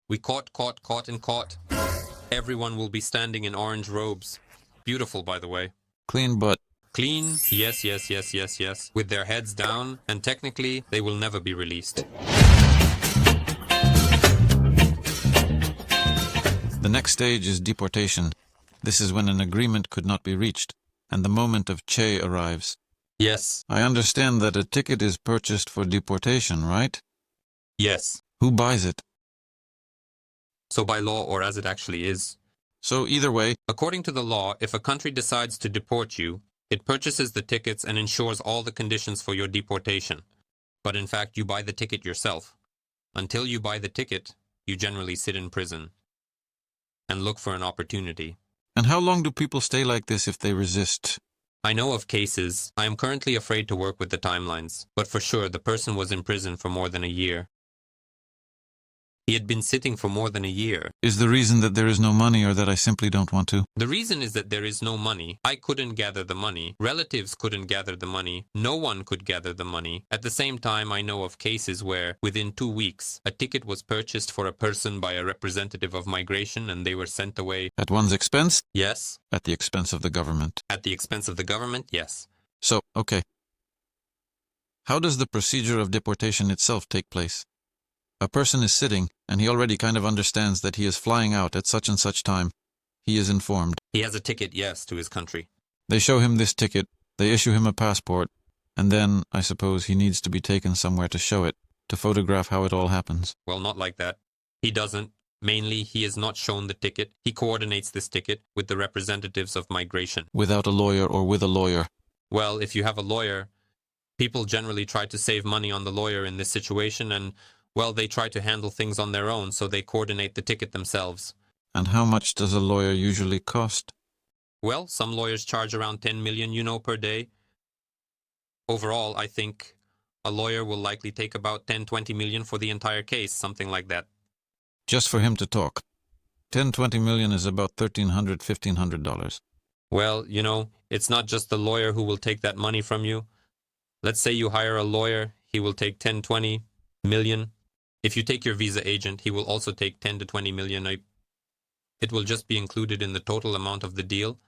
We caught, and caught. Everyone will be standing in orange robes. Beautiful, by the way. Clean butt. Clean, yes, yes, yes, yes, yes. With their heads down, and technically, they will never be released. The next stage is deportation. This is when an agreement could not be reached, and the moment of Che arrives. Yes. I understand that a ticket is purchased for deportation, right? Yes. Who buys it? So by law, or as it actually is. So either way, According to the law, if a country decides to deport you, it purchases the tickets and ensures all the conditions for your deportation. But in fact, you buy the ticket yourself. Until you buy the ticket, you generally sit in prison and look for an opportunity. and how long do people stay like this if they resist? I know of cases. I am currently afraid to work with the timelines, but for sure the person was in prison for more than a year. He had been sitting for more than a year. Is the reason that there is no money or that I simply don't want to? The reason is that there is no money. I couldn't gather the money. Relatives couldn't gather the money. No one could gather the money. At the same time, I know of cases where, within 2 weeks, a ticket was purchased for a person by a representative of migration and they were sent away. At one's expense? Yes. At the expense of the government. At the expense of the government? Yes. So, okay. How does the procedure of deportation itself take place? A person is sitting, and he already kind of understands that he is flying out at such and such time. He is informed. He has a ticket, yes, to his country. They show him this ticket, they issue him a passport, and then, I suppose, he needs to be taken somewhere to show it, to photograph how it all happens. Well, not like that. He doesn't. Mainly, he is not shown the ticket. He coordinates this ticket with the representatives of migration. Without a lawyer or with a lawyer. Well, if you have a lawyer, people generally try to save money on the lawyer in this situation and, well, they try to handle things on their own, so they coordinate the ticket themselves. And how much does a lawyer usually cost? Well, some lawyers charge around 10 million, per day. Overall, I think a lawyer will likely take about 10-20 million for the entire case, something like that. Just for him to talk. 10-20 million is about $1,300-$1,500. Well, it's not just the lawyer who will take that money from you. Let's say you hire a lawyer, he will take 10-20 million. If you take your visa agent, he will also take 10 to 20 million. It will just be included in the total amount of the deal.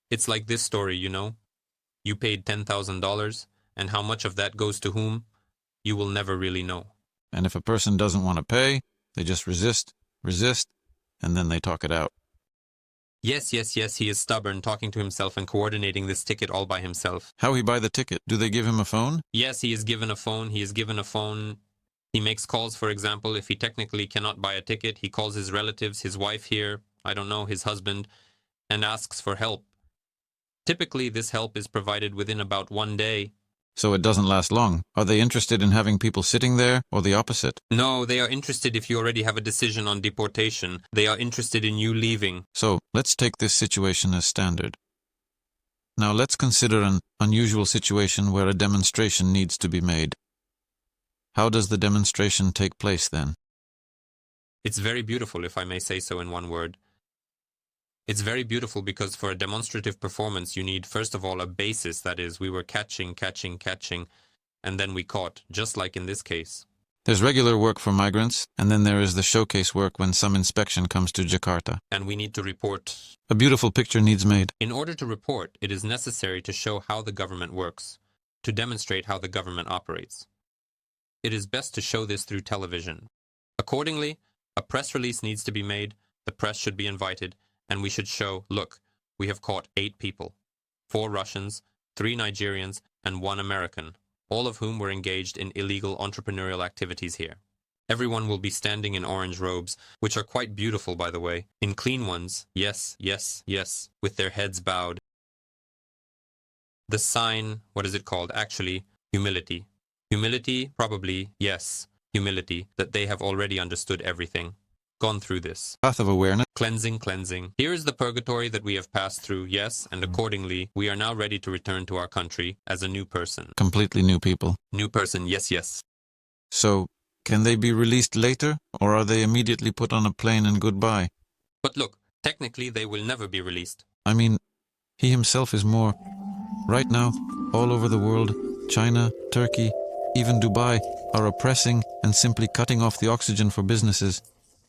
It's like this story, You paid $10,000, and how much of that goes to whom, you will never really know. And if a person doesn't want to pay, they just resist, and then they talk it out. Yes, he is stubborn, talking to himself and coordinating this ticket all by himself. How he buy the ticket? Do they give him a phone? Yes, he is given a phone. He makes calls, for example. If he technically cannot buy a ticket, he calls his relatives, his wife here, I don't know, his husband, and asks for help. Typically, this help is provided within about 1 day. So it doesn't last long. Are they interested in having people sitting there, or the opposite? No, they are interested if you already have a decision on deportation. They are interested in you leaving. So, let's take this situation as standard. Now let's consider an unusual situation where a demonstration needs to be made. How does the demonstration take place then? It's very beautiful, if I may say so in one word. It's very beautiful because for a demonstrative performance you need first of all a basis, that is, we were catching, and then we caught, just like in this case. There's regular work for migrants, and then there is the showcase work when some inspection comes to Jakarta. And we need to report. A beautiful picture needs made. In order to report, it is necessary to show how the government works, to demonstrate how the government operates. It is best to show this through television. Accordingly, a press release needs to be made, the press should be invited, and we should show, look, we have caught 8 people, 4 Russians, 3 Nigerians, and 1 American, all of whom were engaged in illegal entrepreneurial activities here. Everyone will be standing in orange robes, which are quite beautiful, by the way, in clean ones, yes, with their heads bowed. The sign, what is it called? Actually, humility. Humility, probably, yes, humility, that they have already understood everything. Gone through this. Path of awareness. Cleansing. Here is the purgatory that we have passed through, yes, and accordingly, we are now ready to return to our country as a new person. Completely new people. New person, yes. So, can they be released later, or are they immediately put on a plane and goodbye? But look, technically they will never be released. I mean, he himself is more... Right now, all over the world, China, Turkey, even Dubai, are oppressing and simply cutting off the oxygen for businesses,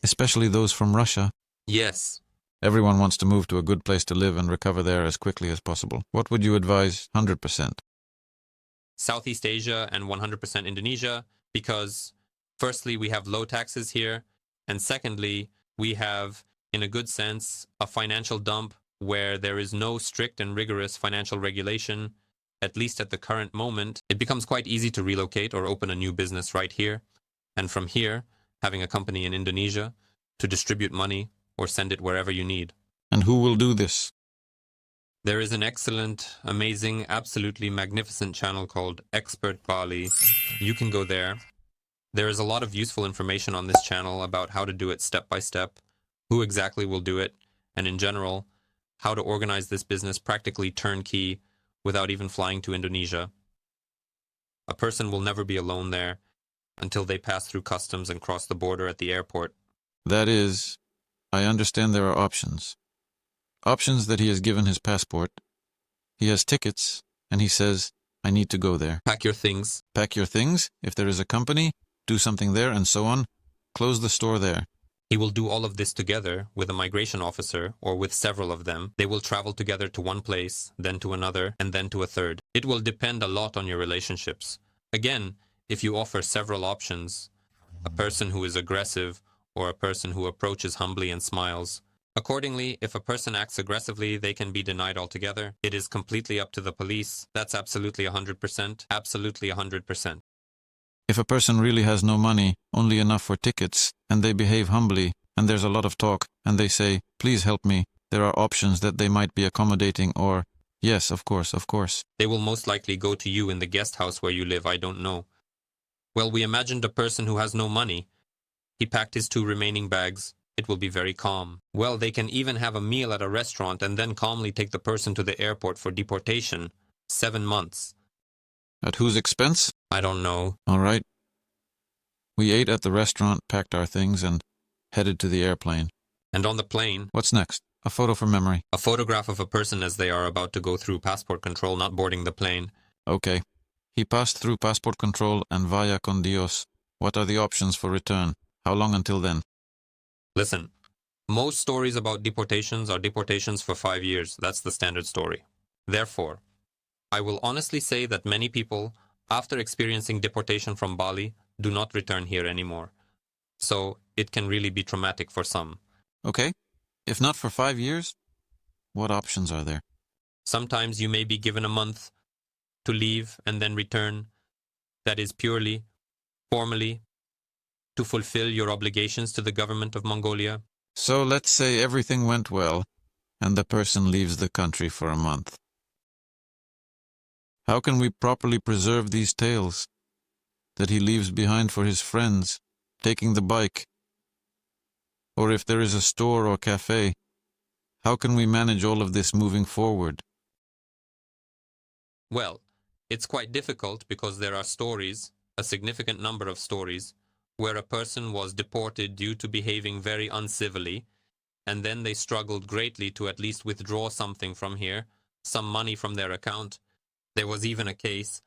especially those from Russia. Yes. Everyone wants to move to a good place to live and recover there as quickly as possible. What would you advise? 100%. Southeast Asia and 100% Indonesia, because firstly, we have low taxes here, and secondly, we have, in a good sense, a financial dump where there is no strict and rigorous financial regulation, at least at the current moment. It becomes quite easy to relocate or open a new business right here, and from here, having a company in Indonesia, to distribute money or send it wherever you need. And who will do this? There is an excellent, amazing, absolutely magnificent channel called Expert Bali. You can go there. There is a lot of useful information on this channel about how to do it step by step, who exactly will do it, and in general, how to organize this business practically turnkey without even flying to Indonesia. A person will never be alone there until they pass through customs and cross the border at the airport. That is, I understand there are options. Options that he has given his passport. He has tickets, and he says, I need to go there. Pack your things. Pack your things. If there is a company, do something there, and so on. Close the store there. He will do all of this together with a migration officer or with several of them. They will travel together to one place, then to another, and then to a third. It will depend a lot on your relationships. Again, if you offer several options, a person who is aggressive or a person who approaches humbly and smiles. Accordingly, if a person acts aggressively, they can be denied altogether. It is completely up to the police. That's absolutely 100%. Absolutely 100%. If a person really has no money, only enough for tickets, and they behave humbly, and there's a lot of talk, and they say, please help me, there are options that they might be accommodating or, yes, of course, of course. They will most likely go to you in the guest house where you live, I don't know. Well, we imagined a person who has no money. He packed his 2 remaining bags. It will be very calm. Well, they can even have a meal at a restaurant and then calmly take the person to the airport for deportation. 7 months. At whose expense? I don't know. All right. We ate at the restaurant, packed our things, and headed to the airplane. And on the plane, What's next? A photo for memory. a photograph of a person as they are about to go through passport control, not boarding the plane. Okay. He passed through passport control and vaya con Dios. What are the options for return? How long until then? Listen, most stories about deportations are deportations for 5 years. That's the standard story. Therefore, I will honestly say that many people, after experiencing deportation from Bali, do not return here anymore. So, it can really be traumatic for some. Okay. If not for 5 years, what options are there? Sometimes you may be given a month to leave and then return. That is purely, formally, to fulfill your obligations to the government of Mongolia. So let's say everything went well, and the person leaves the country for a month. How can we properly preserve these tales that he leaves behind for his friends, taking the bike? Or if there is a store or cafe, how can we manage all of this moving forward? Well, it's quite difficult because there are stories, a significant number of stories, where a person was deported due to behaving very uncivilly, and then they struggled greatly to at least withdraw something from here, some money from their account. There was even a case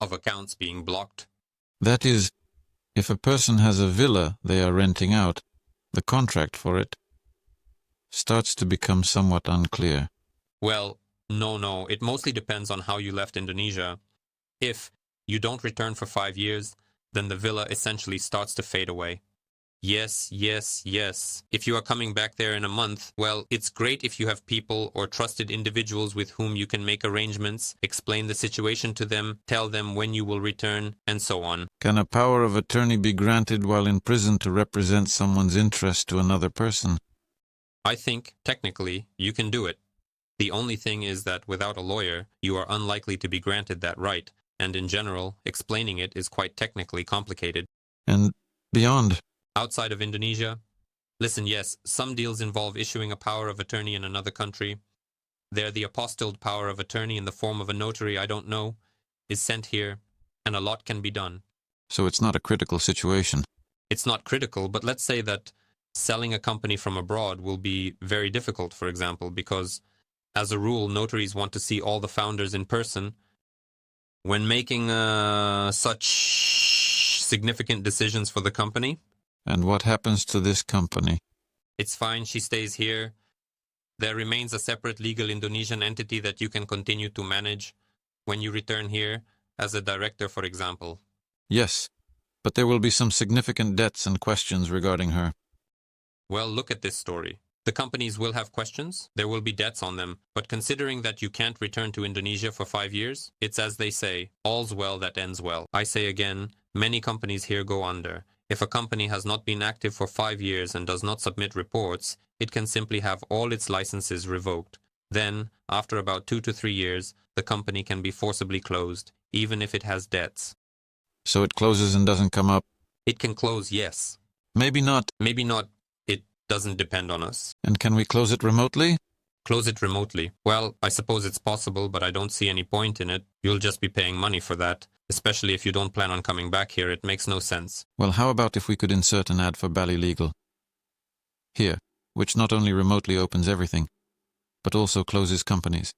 of accounts being blocked. That is, if a person has a villa they are renting out, the contract for it starts to become somewhat unclear. Well, no, it mostly depends on how you left Indonesia. If you don't return for 5 years, then the villa essentially starts to fade away. Yes. If you are coming back there in a month, well, it's great if you have people or trusted individuals with whom you can make arrangements, explain the situation to them, tell them when you will return, and so on. Can a power of attorney be granted while in prison to represent someone's interest to another person? I think, technically, you can do it. The only thing is that without a lawyer, you are unlikely to be granted that right, and in general, explaining it is quite technically complicated. And beyond? Outside of Indonesia? Listen, yes, some deals involve issuing a power of attorney in another country. There, the apostilled power of attorney in the form of a notary, I don't know, is sent here, and a lot can be done. So it's not a critical situation. It's not critical, but let's say that selling a company from abroad will be very difficult, for example, because, as a rule, notaries want to see all the founders in person. When making such significant decisions for the company. And what happens to this company? It's fine, she stays here. There remains a separate legal Indonesian entity that you can continue to manage when you return here, as a director, for example. Yes, but there will be some significant debts and questions regarding her. Well, look at this story. The companies will have questions, there will be debts on them, but considering that you can't return to Indonesia for 5 years, it's as they say, all's well that ends well. I say again, many companies here go under. If a company has not been active for 5 years and does not submit reports, it can simply have all its licenses revoked. Then, after about 2 to 3 years, the company can be forcibly closed, even if it has debts. So it closes and doesn't come up? It can close, yes. Maybe not. Maybe not. It doesn't depend on us. And can we close it remotely? Close it remotely. Well, I suppose it's possible, but I don't see any point in it. You'll just be paying money for that. Especially if you don't plan on coming back here, it makes no sense. Well, how about if we could insert an ad for Bali Legal? Here, which not only remotely opens everything, but also closes companies.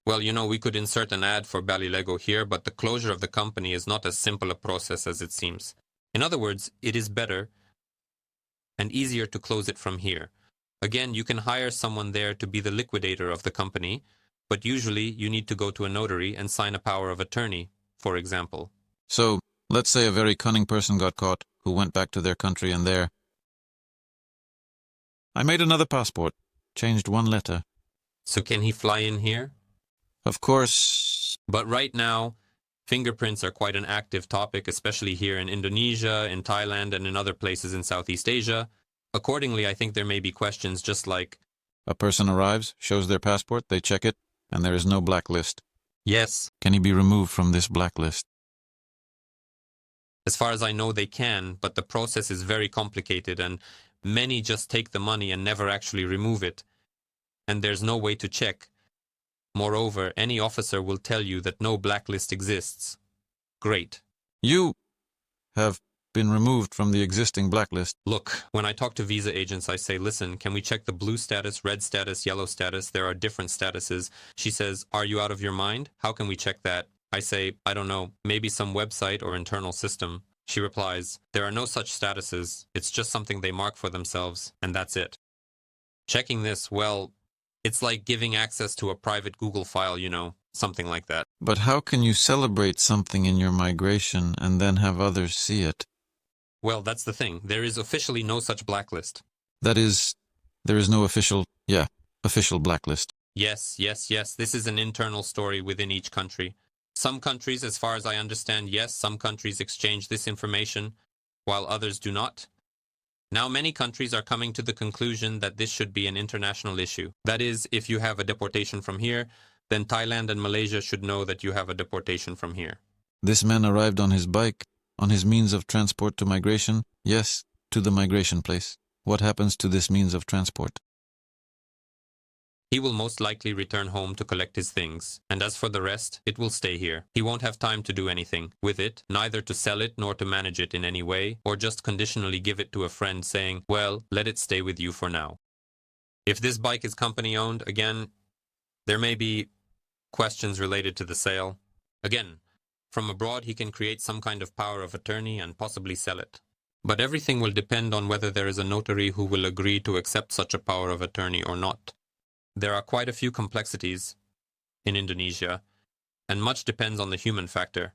Well, we could insert an ad for Bali Legal here, but the closure of the company is not as simple a process as it seems. In other words, it is better and easier to close it from here. Again, you can hire someone there to be the liquidator of the company, but usually you need to go to a notary and sign a power of attorney, for example. So, let's say a very cunning person got caught, who went back to their country and there. I made another passport, changed one letter. So can he fly in here? Of course. But right now, fingerprints are quite an active topic, especially here in Indonesia, in Thailand, and in other places in Southeast Asia. Accordingly, I think there may be questions just like, a person arrives, shows their passport, they check it, and there is no blacklist. yes, Can he be removed from this blacklist? as far as I know they can, but the process is very complicated and many just take the money and never actually remove it. And there's no way to check. Moreover, any officer will tell you that no blacklist exists. Great. You have been removed from the existing blacklist. Look, when I talk to visa agents, I say, listen, can we check the blue status, red status, yellow status? There are different statuses. She says, are you out of your mind? How can we check that? I say, I don't know, maybe some website or internal system. She replies, there are no such statuses. It's just something they mark for themselves, and that's it. Checking this, well, it's like giving access to a private Google file, something like that. But how can you celebrate something in your migration and then have others see it? Well, that's the thing. There is officially no such blacklist. That is, there is no official blacklist. Yes. This is an internal story within each country. Some countries, as far as I understand, yes, some countries exchange this information, while others do not. Now, many countries are coming to the conclusion that this should be an international issue. That is, if you have a deportation from here, then Thailand and Malaysia should know that you have a deportation from here. This man arrived on his bike, on his means of transport to migration, yes, to the migration place. What happens to this means of transport? He will most likely return home to collect his things, and as for the rest, it will stay here. He won't have time to do anything with it, neither to sell it nor to manage it in any way, or just conditionally give it to a friend saying, well, let it stay with you for now. If this bike is company-owned, again, there may be questions related to the sale. Again, from abroad he can create some kind of power of attorney and possibly sell it. But everything will depend on whether there is a notary who will agree to accept such a power of attorney or not. There are quite a few complexities in Indonesia, and much depends on the human factor.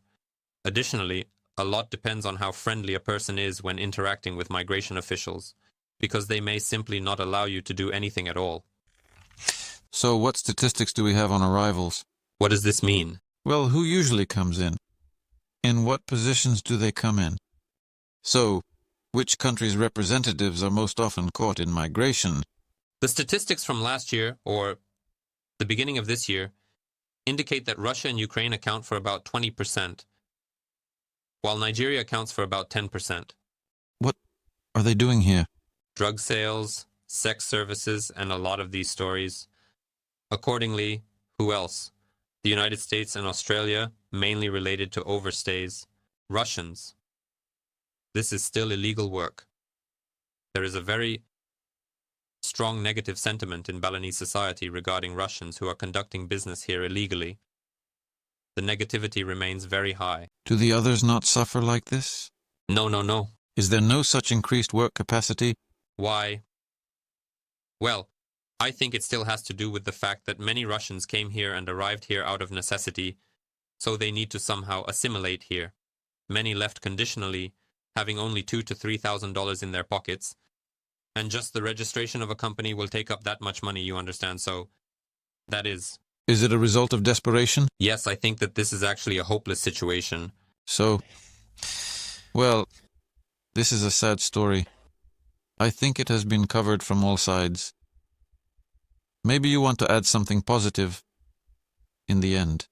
Additionally, a lot depends on how friendly a person is when interacting with migration officials, because they may simply not allow you to do anything at all. So what statistics do we have on arrivals? What does this mean? Well, who usually comes in? In what positions do they come in? So, which country's representatives are most often caught in migration? The statistics from last year, or the beginning of this year, indicate that Russia and Ukraine account for about 20%, while Nigeria accounts for about 10%. What are they doing here? Drug sales, sex services, and a lot of these stories. Accordingly, who else? The United States and Australia, mainly related to overstays. Russians. This is still illegal work. There is a very strong negative sentiment in Balinese society regarding Russians who are conducting business here illegally. The negativity remains very high. Do the others not suffer like this? No, no, no. Is there no such increased work capacity? Why? Well, I think it still has to do with the fact that many Russians came here and arrived here out of necessity, so they need to somehow assimilate here. Many left conditionally, having only $2,000 to $3,000 in their pockets, and just the registration of a company will take up that much money, you understand, so that is... Is it a result of desperation? Yes, I think that this is actually a hopeless situation. So, well, this is a sad story. I think it has been covered from all sides. Maybe you want to add something positive in the end.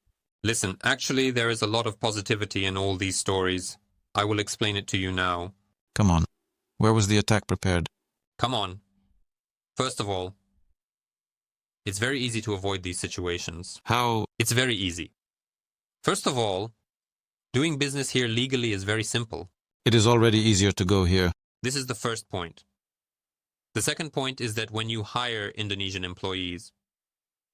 Listen, actually there is a lot of positivity in all these stories. I will explain it to you now. Come on. Where was the attack prepared? Come on. First of all, it's very easy to avoid these situations. How? It's very easy. First of all, doing business here legally is very simple. It is already easier to go here. This is the first point. The second point is that when you hire Indonesian employees,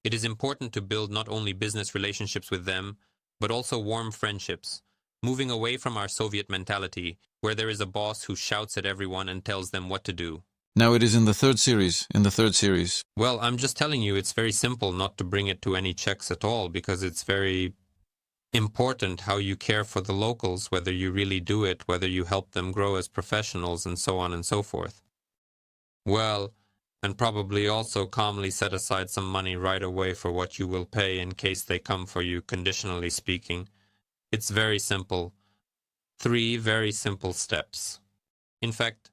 it is important to build not only business relationships with them, but also warm friendships, moving away from our Soviet mentality, where there is a boss who shouts at everyone and tells them what to do. Now it is in the third series. Well, I'm just telling you, it's very simple not to bring it to any checks at all, because it's very important how you care for the locals, whether you really do it, whether you help them grow as professionals, and so on and so forth. Well, and probably also calmly set aside some money right away for what you will pay in case they come for you, conditionally speaking. It's very simple. 3 very simple steps. In fact,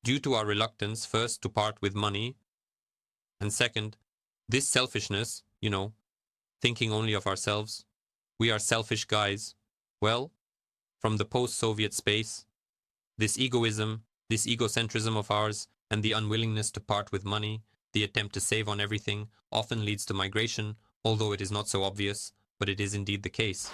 due to our reluctance, first, to part with money, and second, this selfishness, thinking only of ourselves, we are selfish guys. Well, from the post-Soviet space, this egoism, this egocentrism of ours, and the unwillingness to part with money, the attempt to save on everything, often leads to migration, although it is not so obvious, but it is indeed the case.